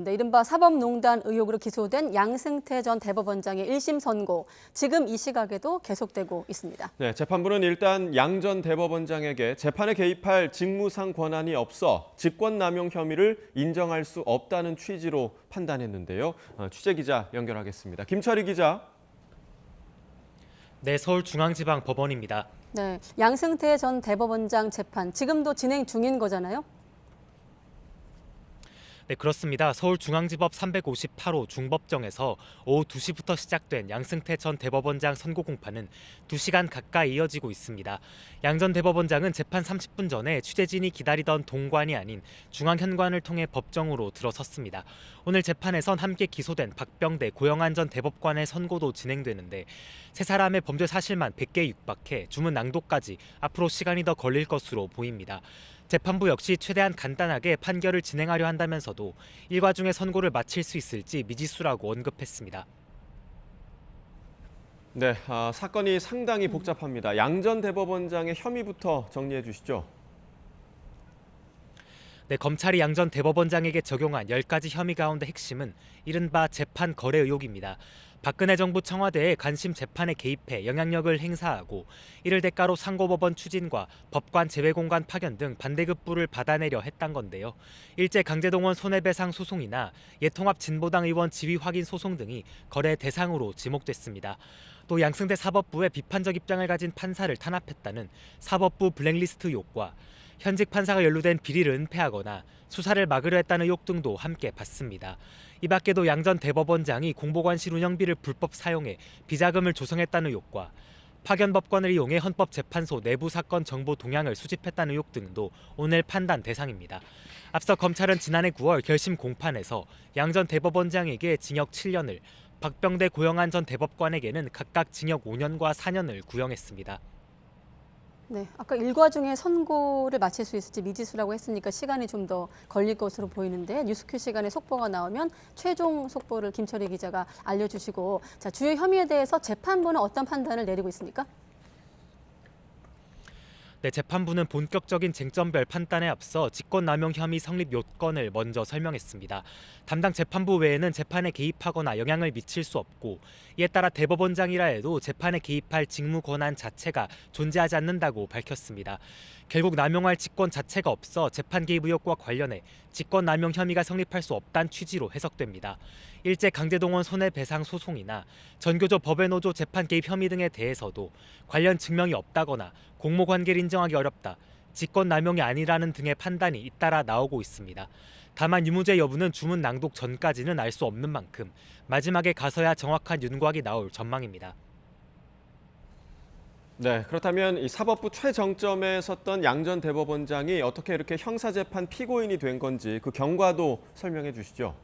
네, 이른바 사법농단 의혹으로 기소된 양승태 전 대법원장의 1심 선고, 지금 이 시각에도 계속되고 있습니다. 네, 재판부는 일단 양 전 대법원장에게 재판에 개입할 직무상 권한이 없어 직권남용 혐의를 인정할 수 없다는 취지로 판단했는데요. 취재기자 연결하겠습니다. 김철희 기자. 네, 서울중앙지방법원입니다. 네, 양승태 전 대법원장 재판 지금도 진행 중인 거잖아요? 네, 그렇습니다. 서울중앙지법 358호 중법정에서 오후 2시부터 시작된 양승태 전 대법원장 선고 공판은 2시간 가까이 이어지고 있습니다. 양 전 대법원장은 재판 30분 전에 취재진이 기다리던 동관이 아닌 중앙현관을 통해 법정으로 들어섰습니다. 오늘 재판에선 함께 기소된 박병대, 고영한 전 대법관의 선고도 진행되는데 세 사람의 범죄 사실만 100개에 육박해 주문 낭독까지 앞으로 시간이 더 걸릴 것으로 보입니다. 재판부 역시 최대한 간단하게 판결을 진행하려 한다면서도 일과 중에 선고를 마칠 수 있을지 미지수라고 언급했습니다. 네, 사건이 상당히 복잡합니다. 양 전 대법원장의 혐의부터 정리해 주시죠. 네, 검찰이 양 전 대법원장에게 적용한 10가지 혐의 가운데 핵심은 이른바 재판 거래 의혹입니다. 박근혜 정부 청와대에 관심 재판에 개입해 영향력을 행사하고 이를 대가로 상고법원 추진과 법관 제외공간 파견 등 반대급부를 받아내려 했단 건데요. 일제 강제동원 손해배상 소송이나 예통합 진보당 의원 지위 확인 소송 등이 거래 대상으로 지목됐습니다. 또 양승태 사법부의 비판적 입장을 가진 판사를 탄압했다는 사법부 블랙리스트 의혹과 현직 판사가 연루된 비리를 은폐하거나 수사를 막으려 했다는 의혹 등도 함께 받습니다. 이 밖에도 양 전 대법원장이 공보관실 운영비를 불법 사용해 비자금을 조성했다는 의혹과 파견법관을 이용해 헌법재판소 내부 사건 정보 동향을 수집했다는 의혹 등도 오늘 판단 대상입니다. 앞서 검찰은 지난해 9월 결심 공판에서 양 전 대법원장에게 징역 7년을, 박병대, 고영한 전 대법관에게는 각각 징역 5년과 4년을 구형했습니다. 네, 아까 일과 중에 선고를 마칠 수 있을지 미지수라고 했으니까 시간이 좀 더 걸릴 것으로 보이는데 뉴스큐 시간에 속보가 나오면 최종 속보를 김철희 기자가 알려주시고, 자, 주요 혐의에 대해서 재판부는 어떤 판단을 내리고 있습니까? 네, 재판부는 본격적인 쟁점별 판단에 앞서 직권남용 혐의 성립 요건을 먼저 설명했습니다. 담당 재판부 외에는 재판에 개입하거나 영향을 미칠 수 없고, 이에 따라 대법원장이라 해도 재판에 개입할 직무 권한 자체가 존재하지 않는다고 밝혔습니다. 결국 남용할 직권 자체가 없어 재판 개입 의혹과 관련해 직권남용 혐의가 성립할 수 없다는 취지로 해석됩니다. 일제 강제동원 손해배상 소송이나 전교조 법외노조 재판 개입 혐의 등에 대해서도 관련 증명이 없다거나 공모관계를 인정하기 어렵다, 직권남용이 아니라는 등의 판단이 잇따라 나오고 있습니다. 다만 유무죄 여부는 주문 낭독 전까지는 알 수 없는 만큼 마지막에 가서야 정확한 윤곽이 나올 전망입니다. 네, 그렇다면 이 사법부 최정점에 섰던 양 전 대법원장이 어떻게 이렇게 형사재판 피고인이 된 건지 그 경과도 설명해 주시죠.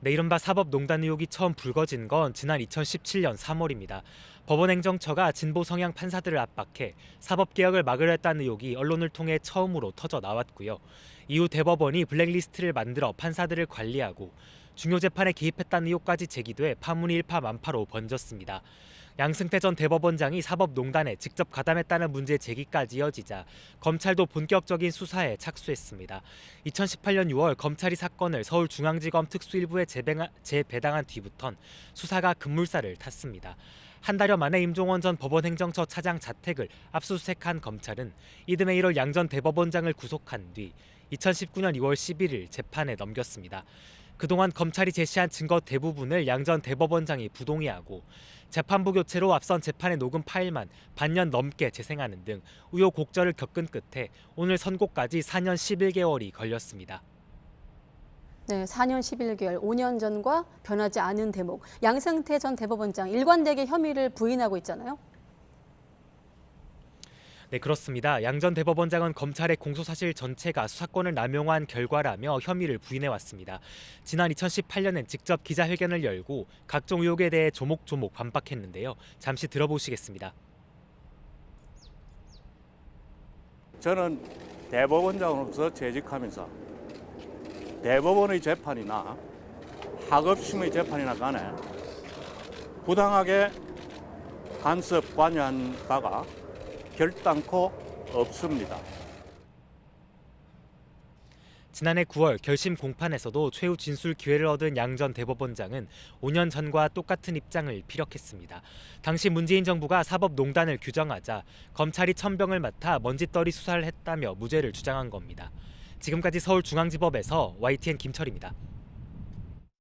네, 이른바 사법농단 의혹이 처음 불거진 건 지난 2017년 3월입니다. 법원행정처가 진보 성향 판사들을 압박해 사법개혁을 막으려 했다는 의혹이 언론을 통해 처음으로 터져 나왔고요. 이후 대법원이 블랙리스트를 만들어 판사들을 관리하고 중요 재판에 개입했다는 의혹까지 제기돼 파문이 일파만파로 번졌습니다. 양승태 전 대법원장이 사법농단에 직접 가담했다는 문제 제기까지 이어지자 검찰도 본격적인 수사에 착수했습니다. 2018년 6월 검찰이 사건을 서울중앙지검 특수일부에 재배당한 뒤부턴 수사가 급물살을 탔습니다. 한 달여 만에 임종원 전 법원행정처 차장 자택을 압수수색한 검찰은 이듬해 1월 양 전 대법원장을 구속한 뒤 2019년 2월 11일 재판에 넘겼습니다. 그동안 검찰이 제시한 증거 대부분을 양 전 대법원장이 부동의하고 재판부 교체로 앞선 재판의 녹음 파일만 반년 넘게 재생하는 등 우여곡절을 겪은 끝에 오늘 선고까지 4년 11개월이 걸렸습니다. 네, 4년 11개월, 5년 전과 변하지 않은 대목. 양승태 전 대법원장 일관되게 혐의를 부인하고 있잖아요. 네, 그렇습니다. 양 전 대법원장은 검찰의 공소사실 전체가 수사권을 남용한 결과라며 혐의를 부인해왔습니다. 지난 2018년엔 직접 기자회견을 열고 각종 의혹에 대해 조목조목 반박했는데요. 잠시 들어보시겠습니다. 저는 대법원장으로서 재직하면서 대법원의 재판이나 하급심의 재판이나 간에 부당하게 간섭 관여한 바가 결단코 없습니다. 지난해 9월 결심 공판에서도 최후 진술 기회를 얻은 양 전 대법원장은 5년 전과 똑같은 입장을 피력했습니다. 당시 문재인 정부가 사법농단을 규정하자 검찰이 천병을 맡아 먼지떨이 수사를 했다며 무죄를 주장한 겁니다. 지금까지 서울중앙지법에서 YTN 김철입니다.